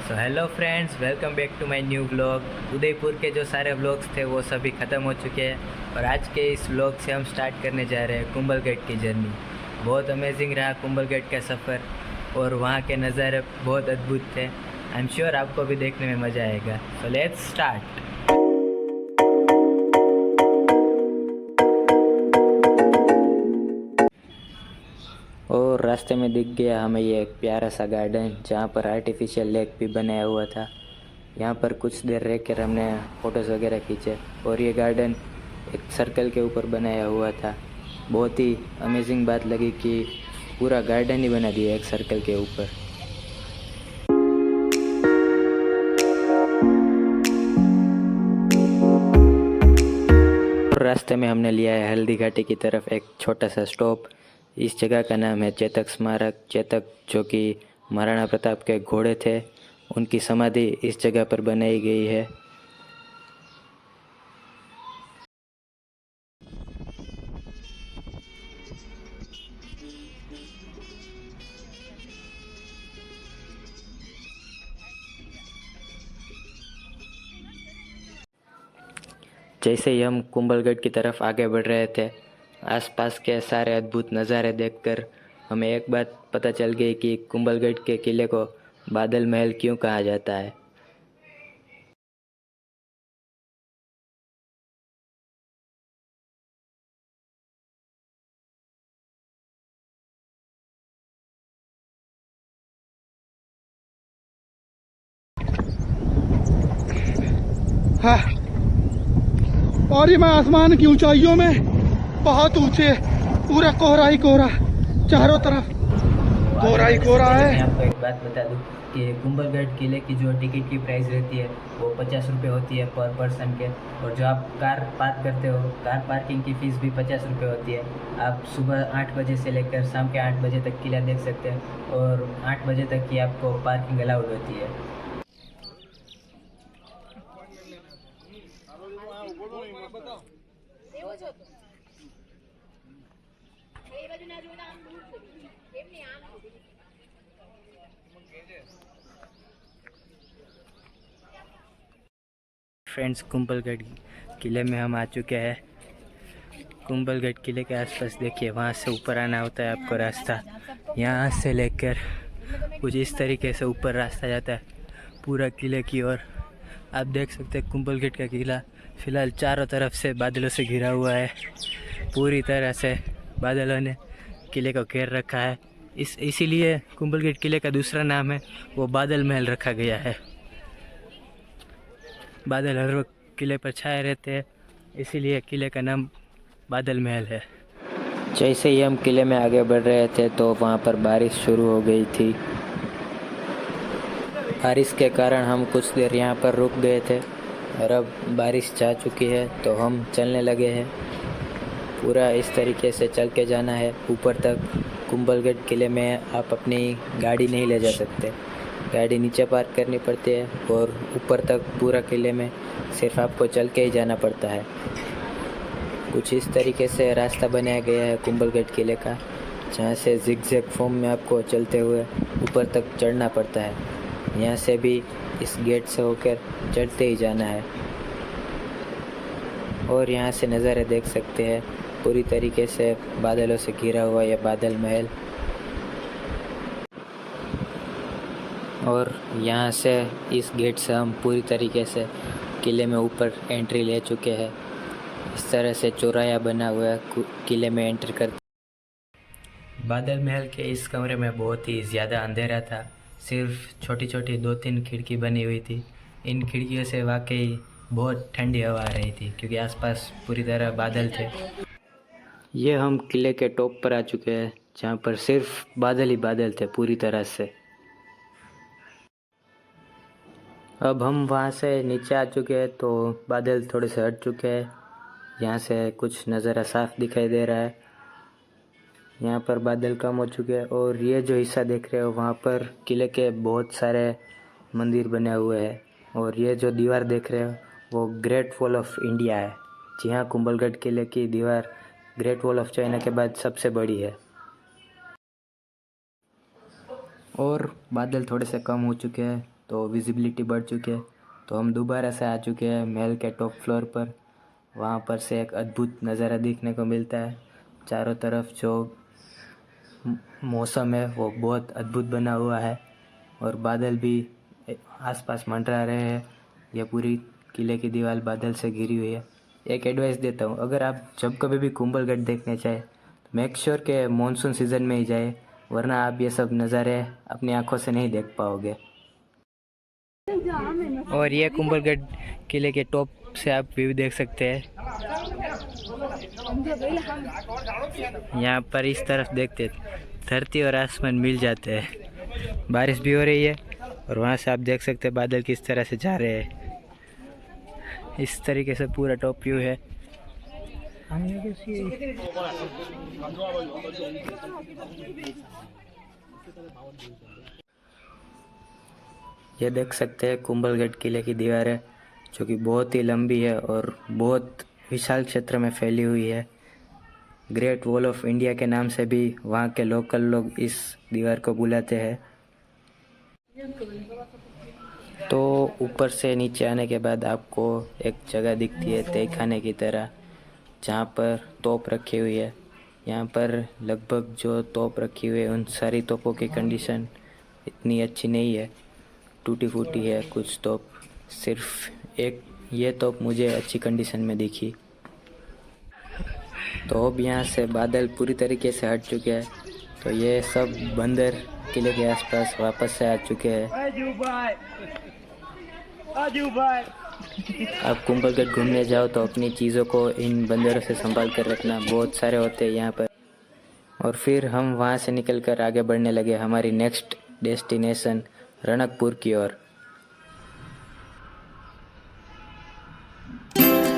So hello friends, welcome back to my new vlog. Udaipur के जो सारे व्लॉग्स थे वो सभी ख़त्म हो चुके हैं और आज के इस व्लॉग से हम स्टार्ट करने जा रहे हैं कुंभलगढ़ की जर्नी। बहुत अमेजिंग रहा कुंभलगढ़ का सफ़र और वहाँ के नज़ारे बहुत अद्भुत थे। आई एम श्योर आपको भी देखने में मज़ा आएगा। So let's start. और रास्ते में दिख गया हमें ये एक प्यारा सा गार्डन जहाँ पर आर्टिफिशियल लेक भी बनाया हुआ था। यहाँ पर कुछ देर रह कर हमने फ़ोटोज़ वगैरह खींचे और ये गार्डन एक सर्कल के ऊपर बनाया हुआ था। बहुत ही अमेजिंग बात लगी कि पूरा गार्डन ही बना दिया एक सर्कल के ऊपर। और रास्ते में हमने लिया है हल्दी घाटी की तरफ एक छोटा सा स्टॉप। इस जगह का नाम है चेतक स्मारक। चेतक जो कि महाराणा प्रताप के घोड़े थे, उनकी समाधि इस जगह पर बनाई गई है। जैसे ही हम कुंभलगढ़ की तरफ आगे बढ़ रहे थे, आसपास के सारे अद्भुत नज़ारे देखकर हमें एक बात पता चल गई कि कुंभलगढ़ के किले को बादल महल क्यों कहा जाता है। हाँ, और ये मैं आसमान की ऊंचाइयों में बहुत ऊंचे, पूरा कोहरा ही कोहरा, चारों तरफ कोहरा ही कोहरा है। मैं आपको एक बात बता दूं कि कुंभलगढ़ किले की जो टिकट की प्राइस रहती है वो 50 रुपये होती है पर पर्सन के। और जो आप कार पार्क करते हो, कार पार्किंग की फ़ीस भी 50 रुपये होती है। आप सुबह 8 बजे से लेकर शाम के 8 बजे तक किला देख सकते हैं और 8 बजे तक की आपको पार्किंग अलाउड होती है। फ्रेंड्स, कुंभलगढ़ किले में हम आ चुके हैं। कुंभलगढ़ किले के आसपास देखिए, वहाँ से ऊपर आना होता है आपको रास्ता। यहाँ से लेकर कुछ इस तरीके से ऊपर रास्ता जाता है पूरा किले की ओर। आप देख सकते हैं कुंभलगढ़ का किला फ़िलहाल चारों तरफ से बादलों से घिरा हुआ है। पूरी तरह से बादलों ने किले को घेर रखा है। इसीलिए कुंभलगढ़ किले का दूसरा नाम है वो बादल महल रखा गया है। बादल हर वक्त किले पर छाए रहते हैं, इसीलिए किले का नाम बादल महल है। जैसे ही हम किले में आगे बढ़ रहे थे तो वहाँ पर बारिश शुरू हो गई थी। बारिश के कारण हम कुछ देर यहाँ पर रुक गए थे और अब बारिश जा चुकी है तो हम चलने लगे हैं। पूरा इस तरीके से चल के जाना है ऊपर तक। कुंभलगढ़ किले में आप अपनी गाड़ी नहीं ले जा सकते, गाड़ी नीचे पार्क करनी पड़ती है और ऊपर तक पूरा किले में सिर्फ आपको चल के ही जाना पड़ता है। कुछ इस तरीके से रास्ता बनाया गया है कुंभलगढ़ किले का, जहाँ से जिगजैग फॉर्म में आपको चलते हुए ऊपर तक चढ़ना पड़ता है। यहाँ से भी इस गेट से होकर चढ़ते ही जाना है और यहाँ से नज़ारे देख सकते हैं। पूरी तरीके से बादलों से घिरा हुआ यह बादल महल। और यहाँ से इस गेट से हम पूरी तरीके से किले में ऊपर एंट्री ले चुके हैं। इस तरह से चौराया बना हुआ है किले में एंटर कर। बादल महल के इस कमरे में बहुत ही ज़्यादा अंधेरा था। सिर्फ छोटी छोटी 2-3 खिड़की बनी हुई थी। इन खिड़कियों से वाकई बहुत ठंडी हवा आ रही थी क्योंकि आसपास पूरी तरह बादल थे। ये हम किले के टॉप पर आ चुके हैं जहाँ पर सिर्फ बादल ही बादल थे पूरी तरह से। अब हम वहाँ से नीचे आ चुके हैं तो बादल थोड़े से हट चुके हैं। यहाँ से कुछ नज़ारा साफ दिखाई दे रहा है। यहाँ पर बादल कम हो चुके हैं और ये जो हिस्सा देख रहे हो वहाँ पर किले के बहुत सारे मंदिर बने हुए हैं। और ये जो दीवार देख रहे हो वो ग्रेट वॉल ऑफ इंडिया है। जी हाँ, कुंभलगढ़ किले की दीवार ग्रेट वॉल ऑफ चाइना के बाद सबसे बड़ी है। और बादल थोड़े से कम हो चुके हैं तो विजिबिलिटी बढ़ चुकी है। तो हम दोबारा से आ चुके हैं महल के टॉप फ्लोर पर। वहाँ पर से एक अद्भुत नज़ारा देखने को मिलता है। चारों तरफ जो मौसम है वो बहुत अद्भुत बना हुआ है और बादल भी आसपास मंडरा रहे हैं। यह पूरी किले की दीवार बादल से घिरी हुई है। एक एडवाइस देता हूँ, अगर आप जब कभी भी कुंभलगढ़ देखने चाहें तो मेक श्योर के मॉनसून सीज़न में ही जाए, वरना आप ये सब नज़ारे अपनी आंखों से नहीं देख पाओगे। और ये कुंभलगढ़ किले के टॉप से आप व्यू देख सकते हैं। यहाँ पर इस तरफ देखते धरती और आसमान मिल जाते हैं। बारिश भी हो रही है और वहाँ से आप देख सकते हैं बादल किस तरह से जा रहे हैं। इस तरीके से पूरा टॉप व्यू है। ये देख सकते हैं कुंभलगढ़ किले की दीवार है, जो कि बहुत ही लंबी है और बहुत विशाल क्षेत्र में फैली हुई है। ग्रेट वॉल ऑफ इंडिया के नाम से भी वहाँ के लोकल लोग इस दीवार को बुलाते हैं। तो ऊपर से नीचे आने के बाद आपको एक जगह दिखती है तहखाने की तरह, जहाँ पर तोप रखी हुई है। यहाँ पर लगभग जो तोप रखी हुई है उन सारी तोपों की कंडीशन इतनी अच्छी नहीं है, टूटी फूटी है कुछ तोप। सिर्फ एक ये तोप मुझे अच्छी कंडीशन में दिखी। तो अब यहाँ से बादल पूरी तरीके से हट चुके हैं। तो ये सब बंदर किले के आसपास वापस से आ चुके हैं। आप कुंभलगढ़ घूमने जाओ तो अपनी चीज़ों को इन बंदरों से संभाल कर रखना, बहुत सारे होते हैं यहाँ पर। और फिर हम वहाँ से निकलकर आगे बढ़ने लगे हमारी नेक्स्ट डेस्टिनेशन रणकपुर की ओर।